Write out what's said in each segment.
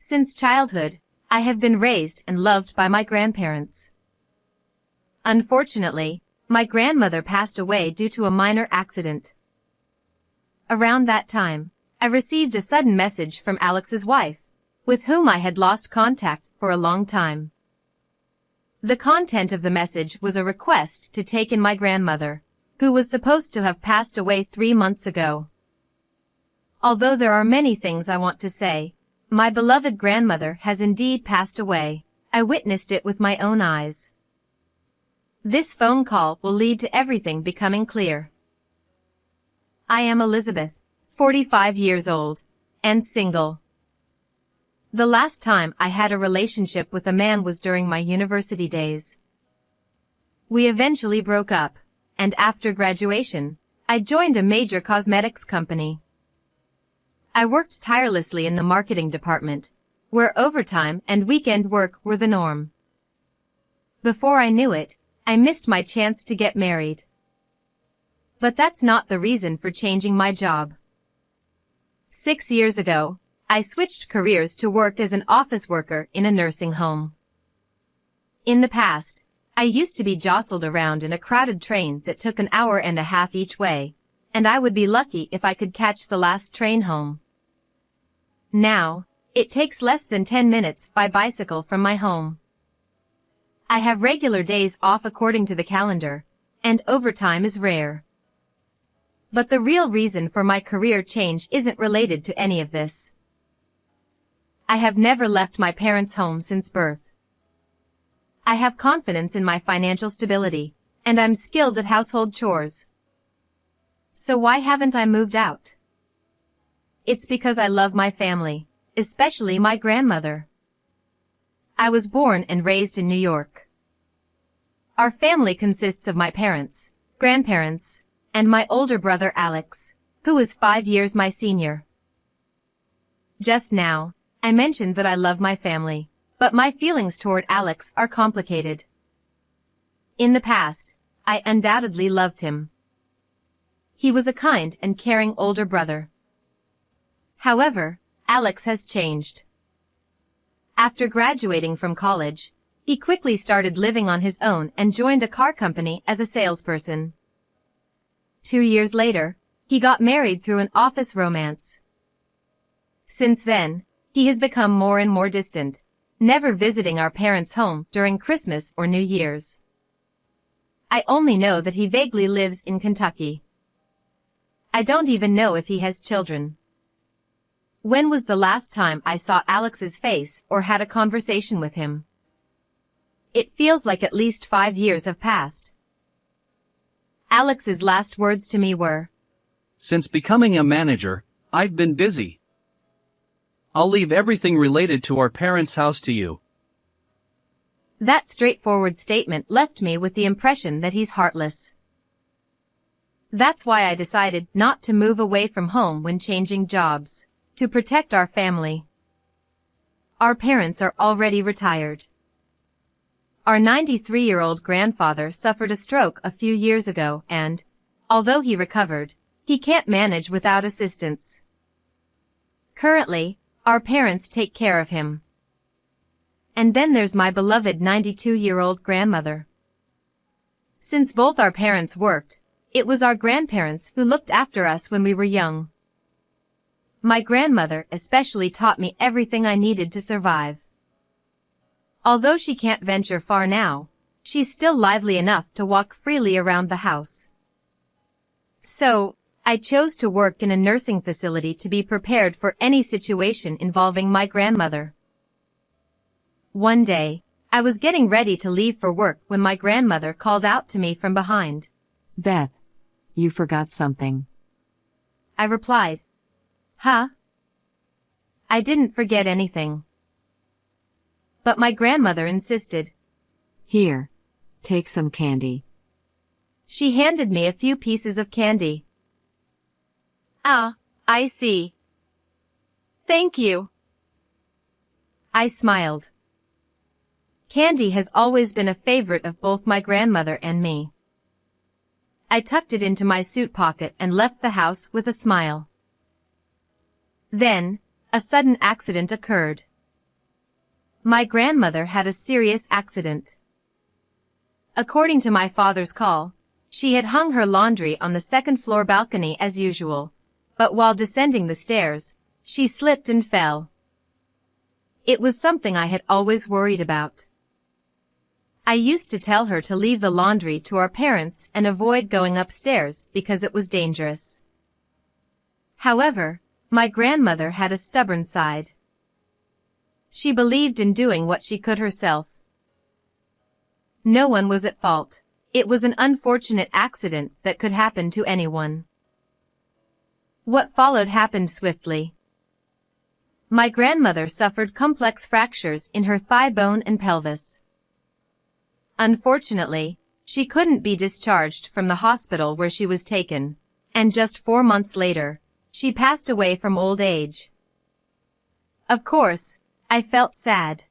Since childhood, I have been raised and loved by my grandparents. Unfortunately, my grandmother passed away due to a minor accident. Around that time, I received a sudden message from Alex's wife, with whom I had lost contact for a long time. The content of the message was a request to take in my grandmother, who was supposed to have passed away 3 months ago. Although there are many things I want to say, my beloved grandmother has indeed passed away. I witnessed it with my own eyes. This phone call will lead to everything becoming clear. I am Elizabeth, 45 years old, and single. The last time I had a relationship with a man was during my university days. We eventually broke up, and after graduation, I joined a major cosmetics company. I worked tirelessly in the marketing department, where overtime and weekend work were the norm. Before I knew it, I missed my chance to get married. But that's not the reason for changing my job. 6 years ago, I switched careers to work as an office worker in a nursing home. In the past, I used to be jostled around in a crowded train that took an hour and a half each way, and I would be lucky if I could catch the last train home. Now, it takes less than 10 minutes by bicycle from my home. I have regular days off according to the calendar, and overtime is rare. But the real reason for my career change isn't related to any of this. I have never left my parents' home since birth. I have confidence in my financial stability, and I'm skilled at household chores. So why haven't I moved out? It's because I love my family, especially my grandmother. I was born and raised in New York. Our family consists of my parents, grandparents, and my older brother Alex, who is 5 years my senior. Just now, I mentioned that I love my family, but my feelings toward Alex are complicated. In the past, I undoubtedly loved him. He was a kind and caring older brother. However, Alex has changed. After graduating from college, he quickly started living on his own and joined a car company as a salesperson. 2 years later, he got married through an office romance. Since then, he has become more and more distant, never visiting our parents' home during Christmas or New Year's. I only know that he vaguely lives in Kentucky. I don't even know if he has children. When was the last time I saw Alex's face or had a conversation with him? It feels like at least 5 years have passed. Alex's last words to me were, "Since becoming a manager, I've been busy. I'll leave everything related to our parents' house to you." That straightforward statement left me with the impression that he's heartless. That's why I decided not to move away from home when changing jobs, to protect our family. Our parents are already retired. Our 93-year-old grandfather suffered a stroke a few years ago and, although he recovered, he can't manage without assistance. Currently, our parents take care of him. And then there's my beloved 92-year-old grandmother. Since both our parents worked, it was our grandparents who looked after us when we were young. My grandmother especially taught me everything I needed to survive. Although she can't venture far now, she's still lively enough to walk freely around the house. So, I chose to work in a nursing facility to be prepared for any situation involving my grandmother. One day, I was getting ready to leave for work when my grandmother called out to me from behind. "Beth, you forgot something." I replied, "Huh?" I didn't forget anything. But my grandmother insisted. "Here, take some candy." She handed me a few pieces of candy. "Ah, I see. Thank you." I smiled. Candy has always been a favorite of both my grandmother and me. I tucked it into my suit pocket and left the house with a smile. Then, a sudden accident occurred. My grandmother had a serious accident. According to my father's call, she had hung her laundry on the second-floor balcony as usual, but while descending the stairs, she slipped and fell. It was something I had always worried about. I used to tell her to leave the laundry to our parents and avoid going upstairs because it was dangerous. However, my grandmother had a stubborn side. She believed in doing what she could herself. No one was at fault. It was an unfortunate accident that could happen to anyone. What followed happened swiftly. My grandmother suffered complex fractures in her thigh bone and pelvis. Unfortunately, she couldn't be discharged from the hospital where she was taken, and just 4 months later, she passed away from old age. Of course, I felt sad.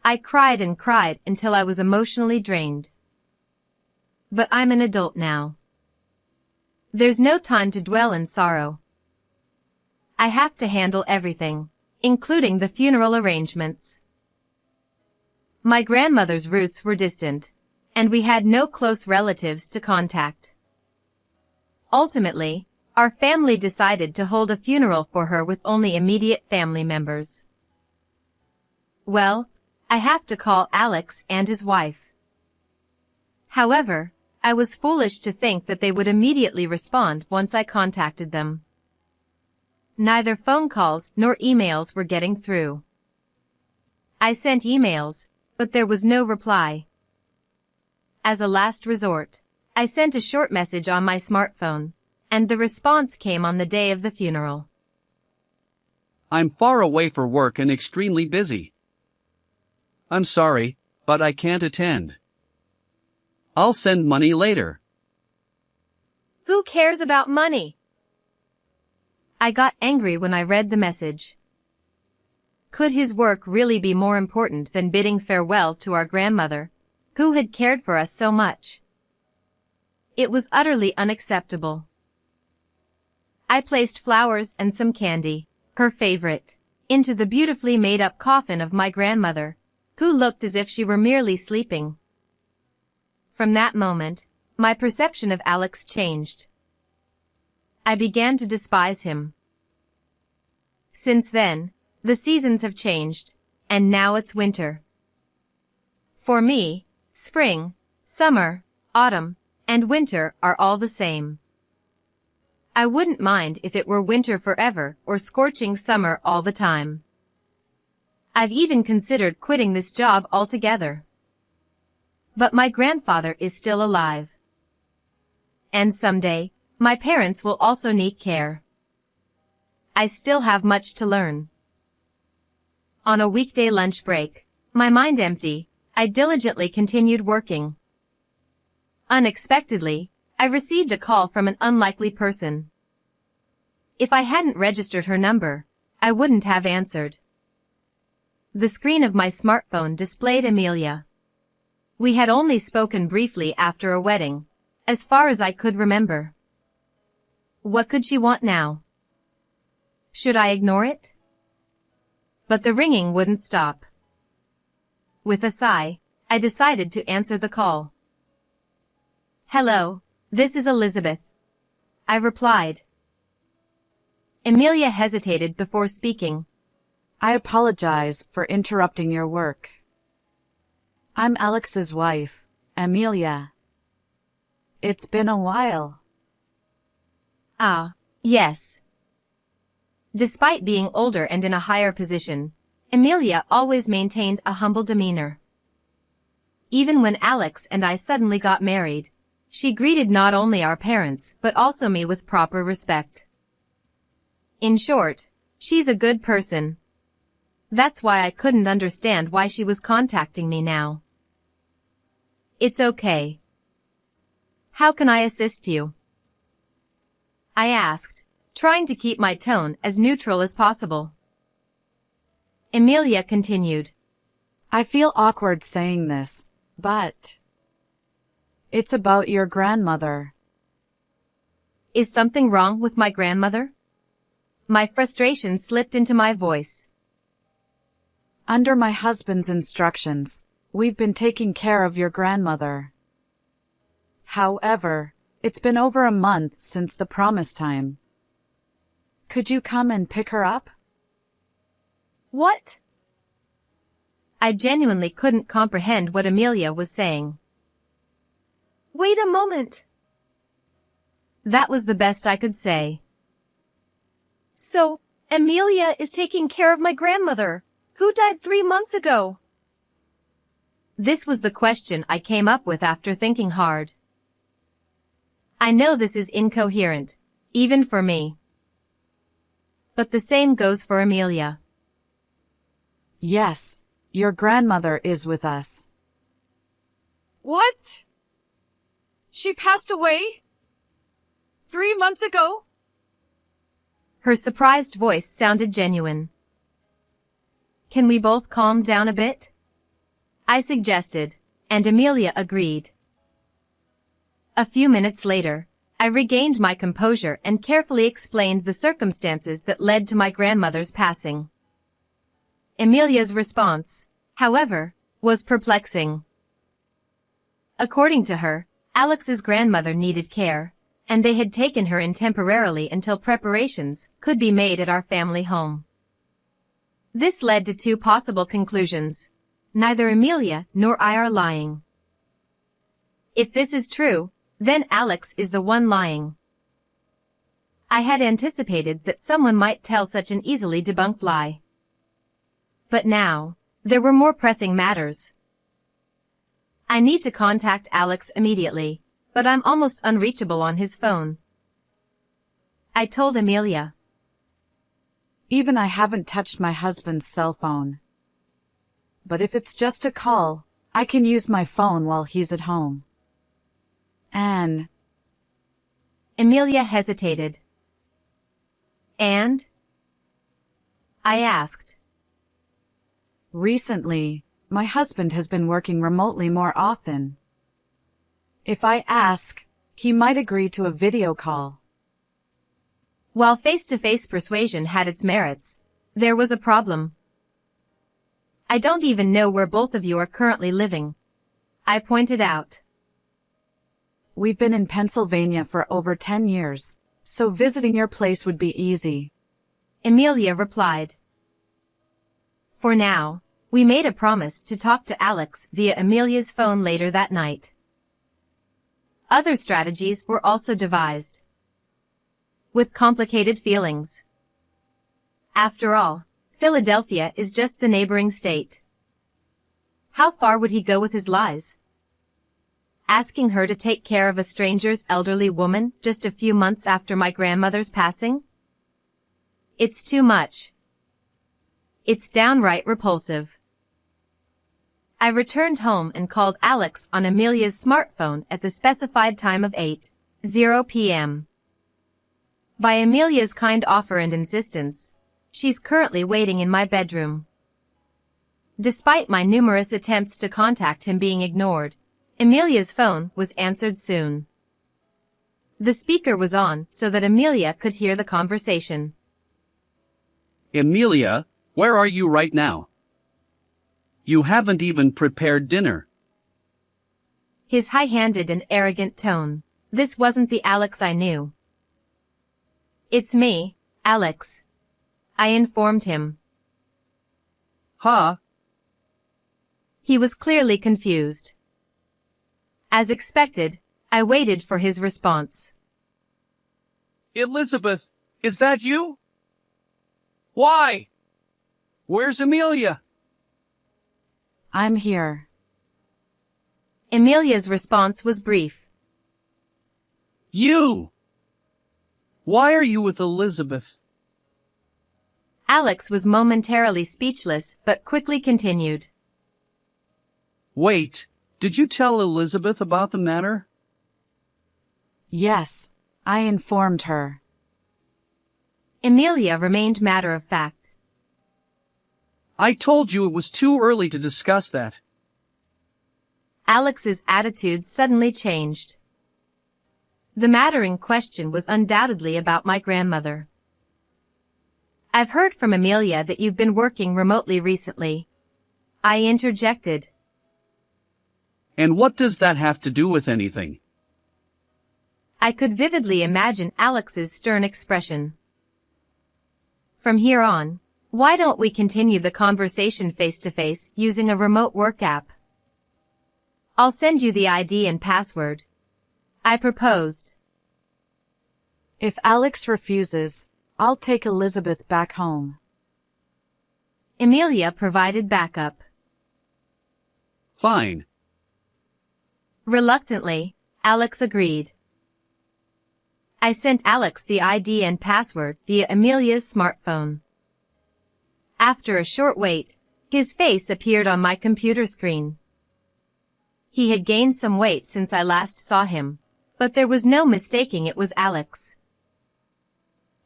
I cried and cried until I was emotionally drained. But I'm an adult now. There's no time to dwell in sorrow. I have to handle everything, including the funeral arrangements. My grandmother's roots were distant, and we had no close relatives to contact. Ultimately, our family decided to hold a funeral for her with only immediate family members. Well, I have to call Alex and his wife. However, I was foolish to think that they would immediately respond once I contacted them. Neither phone calls nor emails were getting through. I sent emails, but there was no reply. As a last resort, I sent a short message on my smartphone, and the response came on the day of the funeral. I'm far away for work and extremely busy. I'm sorry, but I can't attend. I'll send money later. Who cares about money? I got angry when I read the message. Could his work really be more important than bidding farewell to our grandmother, who had cared for us so much? It was utterly unacceptable. I placed flowers and some candy, her favorite, into the beautifully made-up coffin of my grandmother, who looked as if she were merely sleeping. From that moment, my perception of Alex changed. I began to despise him. Since then, the seasons have changed, and now it's winter. For me, spring, summer, autumn, and winter are all the same. I wouldn't mind if it were winter forever or scorching summer all the time. I've even considered quitting this job altogether. But my grandfather is still alive. And someday, my parents will also need care. I still have much to learn. On a weekday lunch break, my mind empty, I diligently continued working. Unexpectedly, I received a call from an unlikely person. If I hadn't registered her number, I wouldn't have answered. The screen of my smartphone displayed Amelia. We had only spoken briefly after a wedding, as far as I could remember. What could she want now? Should I ignore it? But the ringing wouldn't stop. With a sigh, I decided to answer the call. Hello, this is Elizabeth, I replied. Amelia hesitated before speaking. I apologize for interrupting your work. I'm Alex's wife, Amelia. It's been a while. Ah, yes. Despite being older and in a higher position, Amelia always maintained a humble demeanor. Even when Alex and I suddenly got married, she greeted not only our parents but also me with proper respect. In short, she's a good person. That's why I couldn't understand why she was contacting me now. It's okay. How can I assist you? I asked, trying to keep my tone as neutral as possible. Amelia continued. I feel awkward saying this, but it's about your grandmother. Is something wrong with my grandmother? My frustration slipped into my voice. Under my husband's instructions, we've been taking care of your grandmother. However, it's been over a month since the promise time. Could you come and pick her up? What? I genuinely couldn't comprehend what Amelia was saying. Wait a moment. That was the best I could say. So, Amelia is taking care of my grandmother, who died 3 months ago. This was the question I came up with after thinking hard. I know this is incoherent, even for me. But the same goes for Amelia. Yes, your grandmother is with us. What? She passed away? 3 months ago? Her surprised voice sounded genuine. Can we both calm down a bit? I suggested, and Amelia agreed. A few minutes later, I regained my composure and carefully explained the circumstances that led to my grandmother's passing. Amelia's response, however, was perplexing. According to her, Alex's grandmother needed care, and they had taken her in temporarily until preparations could be made at our family home. This led to 2 possible conclusions. Neither Amelia nor I are lying. If this is true, then Alex is the one lying. I had anticipated that someone might tell such an easily debunked lie. But now, there were more pressing matters. I need to contact Alex immediately, but I'm almost unreachable on his phone. I told Amelia. Even I haven't touched my husband's cell phone. But if it's just a call, I can use my phone while he's at home. Anne. Amelia hesitated. And? I asked. Recently, my husband has been working remotely more often. If I ask, he might agree to a video call. While face-to-face persuasion had its merits, there was a problem. I don't even know where both of you are currently living, I pointed out. We've been in Pennsylvania for over 10 years, so visiting your place would be easy. Amelia replied. For now, we made a promise to talk to Alex via Amelia's phone later that night. Other strategies were also devised. With complicated feelings. After all, Philadelphia is just the neighboring state. How far would he go with his lies? Asking her to take care of a stranger's elderly woman just a few months after my grandmother's passing? It's too much. It's downright repulsive. I returned home and called Alex on Amelia's smartphone at the specified time of 8:00 p.m. By Amelia's kind offer and insistence, she's currently waiting in my bedroom. Despite my numerous attempts to contact him being ignored, Amelia's phone was answered soon. The speaker was on so that Amelia could hear the conversation. Amelia, where are you right now? You haven't even prepared dinner. His high-handed and arrogant tone. This wasn't the Alex I knew. It's me, Alex. I informed him. Huh? He was clearly confused. As expected, I waited for his response. Elizabeth, is that you? Why? Where's Amelia? I'm here. Amelia's response was brief. You! Why are you with Elizabeth? Alex was momentarily speechless but quickly continued. Wait, did you tell Elizabeth about the matter? Yes, I informed her. Amelia remained matter-of-fact. I told you it was too early to discuss that. Alex's attitude suddenly changed. The matter in question was undoubtedly about my grandmother. I've heard from Amelia that you've been working remotely recently, I interjected. And what does that have to do with anything? I could vividly imagine Alex's stern expression. From here on, why don't we continue the conversation face-to-face using a remote work app? I'll send you the ID and password. I proposed. If Alex refuses, I'll take Elizabeth back home. Emilia provided backup. Fine. Reluctantly, Alex agreed. I sent Alex the ID and password via Emilia's smartphone. After a short wait, his face appeared on my computer screen. He had gained some weight since I last saw him, but there was no mistaking it was Alex.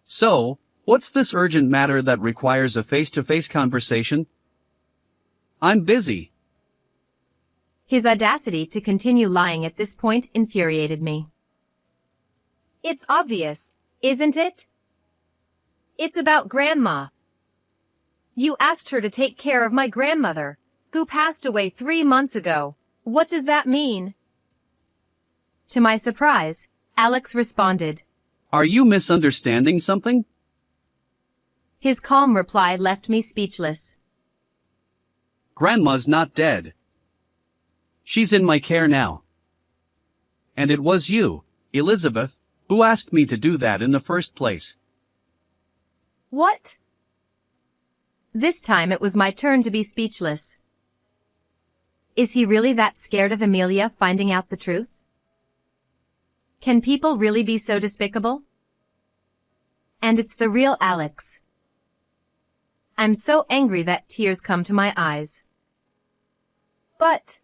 So, what's this urgent matter that requires a face-to-face conversation? I'm busy. His audacity to continue lying at this point infuriated me. It's obvious, isn't it? It's about Grandma. You asked her to take care of my grandmother, who passed away 3 months ago. What does that mean? To my surprise, Alex responded. Are you misunderstanding something? His calm reply left me speechless. Grandma's not dead. She's in my care now. And it was you, Elizabeth, who asked me to do that in the first place. What? This time it was my turn to be speechless. Is he really that scared of Emilia finding out the truth? Can people really be so despicable? And it's the real Alex. I'm so angry that tears come to my eyes. But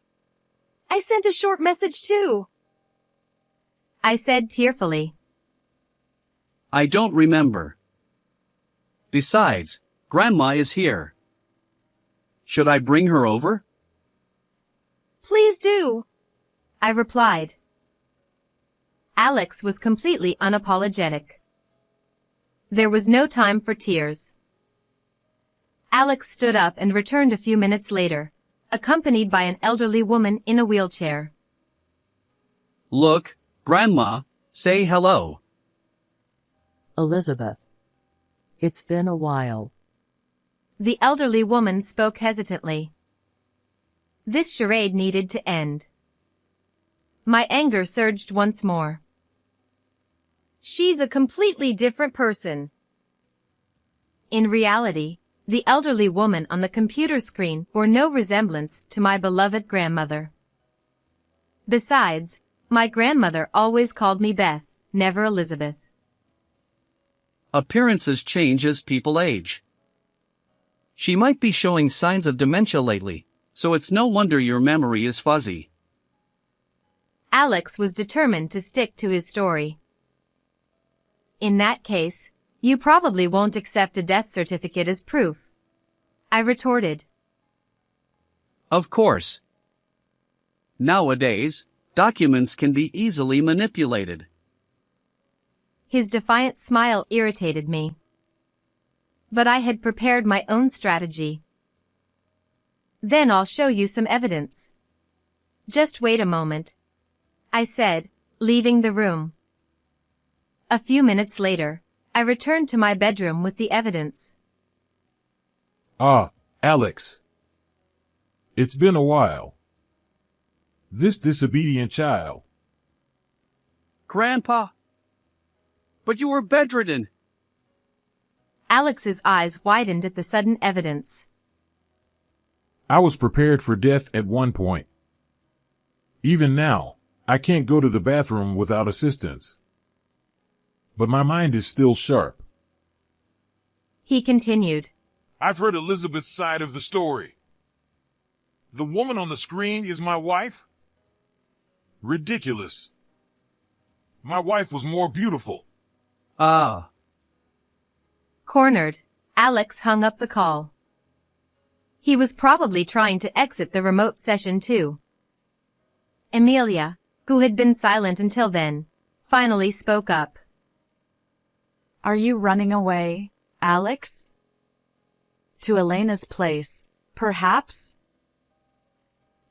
I sent a short message too, I said tearfully. I don't remember. Besides, Grandma is here. Should I bring her over? Please do, I replied. Alex was completely unapologetic. There was no time for tears. Alex stood up and returned a few minutes later, accompanied by an elderly woman in a wheelchair. Look, Grandma, say hello. Elizabeth. It's been a while. The elderly woman spoke hesitantly. This charade needed to end. My anger surged once more. She's a completely different person. In reality, the elderly woman on the computer screen bore no resemblance to my beloved grandmother. Besides, my grandmother always called me Beth, never Elizabeth. Appearances change as people age. She might be showing signs of dementia lately, so it's no wonder your memory is fuzzy. Alex was determined to stick to his story. In that case, you probably won't accept a death certificate as proof, I retorted. Of course. Nowadays, documents can be easily manipulated. His defiant smile irritated me. But I had prepared my own strategy. Then I'll show you some evidence. Just wait a moment, I said, leaving the room. A few minutes later, I returned to my bedroom with the evidence. Ah, Alex. It's been a while. This disobedient child. Grandpa? But you were bedridden. Alex's eyes widened at the sudden evidence. I was prepared for death at one point. Even now, I can't go to the bathroom without assistance. But my mind is still sharp. He continued. I've heard Elizabeth's side of the story. The woman on the screen is my wife? Ridiculous. My wife was more beautiful. Ah. Cornered, Alex hung up the call. He was probably trying to exit the remote session too. Emilia, who had been silent until then, finally spoke up. Are you running away, Alex? To Elena's place, perhaps?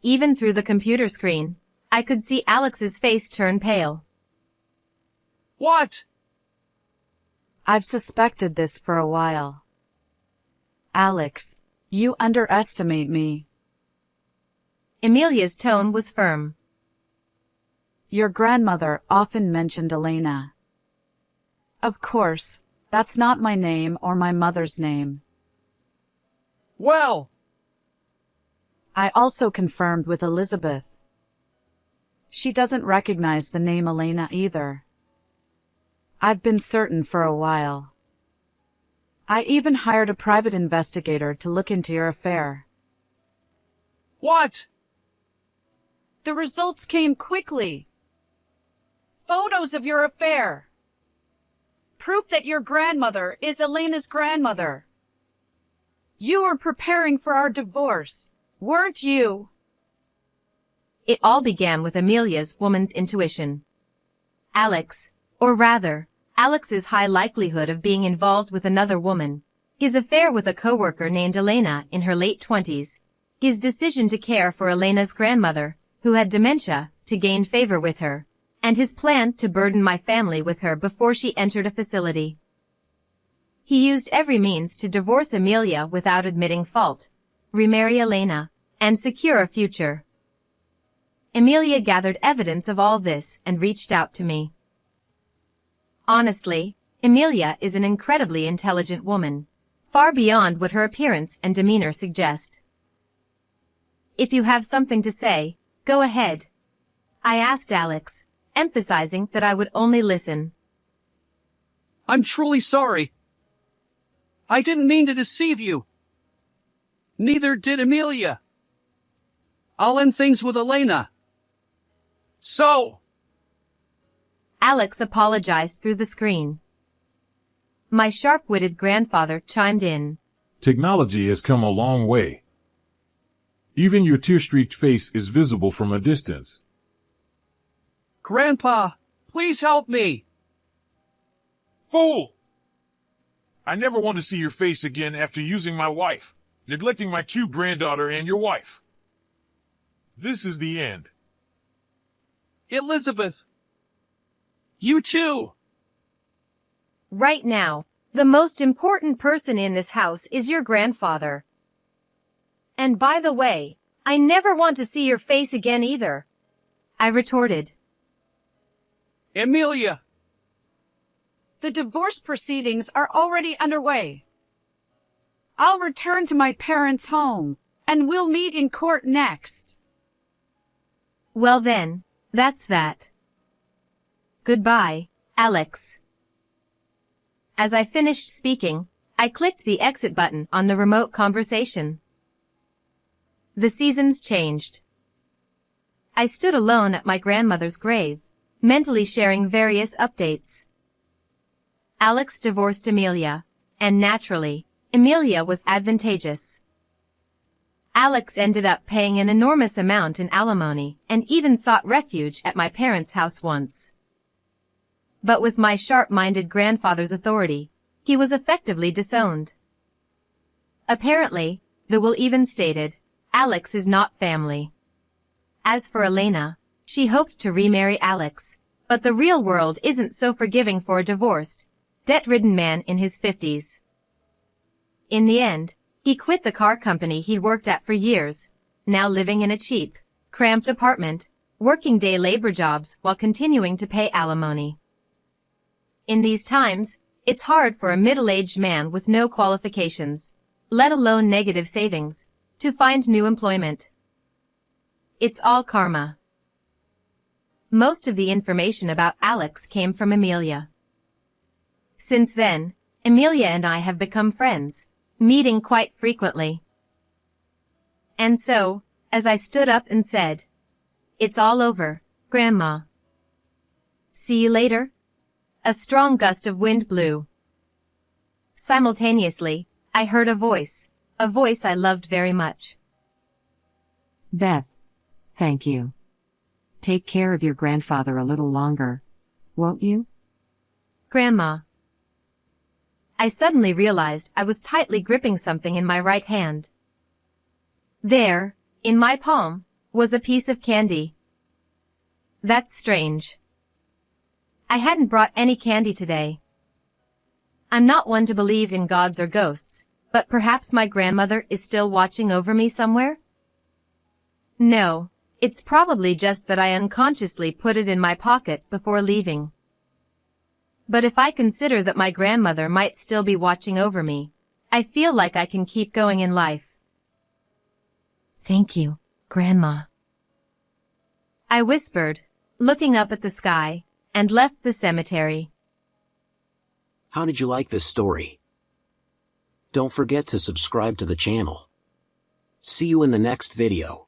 Even through the computer screen, I could see Alex's face turn pale. What? I've suspected this for a while. Alex, you underestimate me. Emilia's tone was firm. Your grandmother often mentioned Elena. Of course, that's not my name or my mother's name. Well, I also confirmed with Elizabeth. She doesn't recognize the name Elena either. I've been certain for a while. I even hired a private investigator to look into your affair. what? The results came quickly. Photos of your affair. Proof that your grandmother is Elena's grandmother. You were preparing for our divorce, weren't you? It all began with Emilia's woman's intuition. Alex, or rather, Alex's high likelihood of being involved with another woman, his affair with a coworker named Elena in her late 20s, his decision to care for Elena's grandmother, who had dementia, to gain favor with her, and his plan to burden my family with her before she entered a facility. He used every means to divorce Emilia without admitting fault, remarry Elena, and secure a future. Emilia gathered evidence of all this and reached out to me. Honestly, Emilia is an incredibly intelligent woman, far beyond what her appearance and demeanor suggest. If you have something to say, go ahead, I asked Alex, emphasizing that I would only listen. I'm truly sorry. I didn't mean to deceive you. Neither did Emilia. I'll end things with Elena. So, Alex apologized through the screen. My sharp-witted grandfather chimed in. Technology has come a long way. Even your tear-streaked face is visible from a distance. Grandpa, please help me. Fool! I never want to see your face again after using my wife, neglecting my cute granddaughter and your wife. This is the end. Elizabeth. You too. Right now, the most important person in this house is your grandfather. And by the way, I never want to see your face again either, I retorted. Emilia. The divorce proceedings are already underway. I'll return to my parents' home, and we'll meet in court next. Well then, that's that. Goodbye, Alex. As I finished speaking, I clicked the exit button on the remote conversation. The seasons changed. I stood alone at my grandmother's grave, mentally sharing various updates. Alex divorced Emilia, and naturally, Emilia was advantageous. Alex ended up paying an enormous amount in alimony and even sought refuge at my parents' house once. But with my sharp-minded grandfather's authority, he was effectively disowned. Apparently, the will even stated, Alex is not family. As for Elena, she hoped to remarry Alex, but the real world isn't so forgiving for a divorced, debt-ridden man in his 50s. In the end, he quit the car company he'd worked at for years, now living in a cheap, cramped apartment, working day labor jobs while continuing to pay alimony. In these times, it's hard for a middle-aged man with no qualifications, let alone negative savings, to find new employment. It's all karma. Most of the information about Alex came from Emilia. Since then, Emilia and I have become friends, meeting quite frequently. And so, as I stood up and said, "It's all over, Grandma. See you later," a strong gust of wind blew. Simultaneously, I heard a voice I loved very much. Beth. Thank you. Take care of your grandfather a little longer, won't you? Grandma. I suddenly realized I was tightly gripping something in my right hand. There, in my palm, was a piece of candy. That's strange. I hadn't brought any candy today. I'm not one to believe in gods or ghosts, but perhaps my grandmother is still watching over me somewhere? No, it's probably just that I unconsciously put it in my pocket before leaving. But if I consider that my grandmother might still be watching over me, I feel like I can keep going in life. Thank you, Grandma. I whispered, looking up at the sky, and left the cemetery. How did you like this story? Don't forget to subscribe to the channel. See you in the next video.